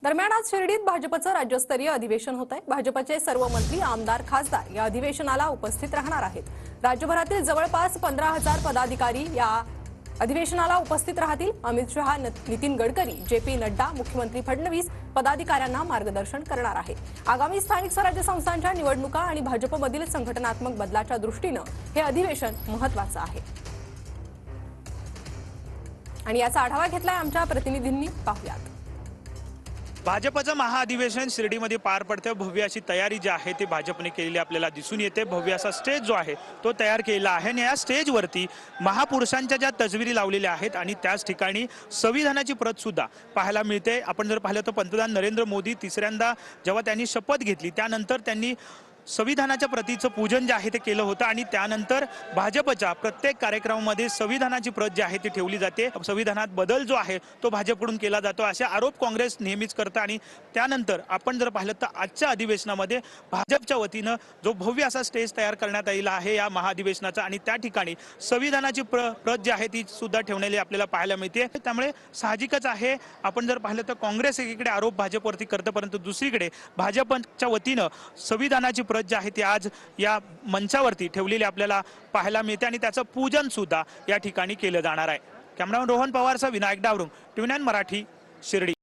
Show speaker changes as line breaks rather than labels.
दरम्यान आज शिर्डीत भाजपचं राज्यस्तरीय अधिवेशन होत आहे। भाजपचे सर्व मंत्री, आमदार, खासदार या अधिवेशनाला उपस्थित राहणार आहेत। राज्यभरातील जवळपास 15,000 पदाधिकारी या अधिवेशनाला उपस्थित राहतील। अमित शहा, नितीन गडकरी, जेपी नड्डा, मुख्यमंत्री फडणवीस पदाधिकाऱ्यांना मार्गदर्शन करणार आहेत। आगामी स्थानिक स्वराज्य संस्थांच्या निवडणुका आणि भाजपमधील संघटनात्मक बदलाच्या दृष्टीने हे अधिवेशन महत्त्वाचं आहे आणि याचा आढावा घेतलाय आमच्या प्रतिनिधींनी। पाहूयात।
भाजपचं महाअधिवेशन शिर्डीमध्ये पार पडतं। भव्य अशी तयारी जी आहे ती भाजपने केलेली आपल्याला दिसून येते। भव्य असा स्टेज जो आहे तो तयार केलेला आहे आणि या स्टेजवरती महापुरुषांच्या ज्या तसविरी लावलेल्या आहेत आणि त्याच ठिकाणी संविधानाची प्रत सुद्धा पाहायला मिळते। आपण जर पाहिलं तर पंतप्रधान नरेंद्र मोदी तिसऱ्यांदा जेव्हा त्यांनी शपथ घेतली त्यानंतर त्यांनी संविधानाच्या प्रतीचं पूजन जे आहे ते केलं होतं आणि त्यानंतर भाजपच्या प्रत्येक कार्यक्रमामध्ये संविधानाची प्रत जी आहे ती ठेवली जाते। संविधानात बदल जो आहे तो भाजपकडून केला जातो असे आरोप काँग्रेस नेहमीच करतं आणि त्यानंतर आपण जर पाहिलं तर आजच्या अधिवेशनामध्ये भाजपच्या वतीनं जो भव्य असा स्टेज तयार करण्यात आलेला आहे या महाअधिवेशनाचा आणि त्या ठिकाणी संविधानाची प्रत जी आहे ती सुद्धा ठेवण्याची आपल्याला पाहायला मिळते। त्यामुळे साहजिकच आहे, आपण जर पाहिलं तर काँग्रेस एकीकडे आरोप भाजपवरती करतं, परंतु दुसरीकडे भाजपच्या वतीनं संविधानाची प्रत जी आहे ती आज या मंचावरती ठेवलेली आपल्याला पाहायला मिळते आणि त्याचं पूजन सुद्धा या ठिकाणी केलं जाणार आहे। कॅमेरामन रोहन पवारसह विनायक डावरुंग, TV9 मराठी, शिर्डी।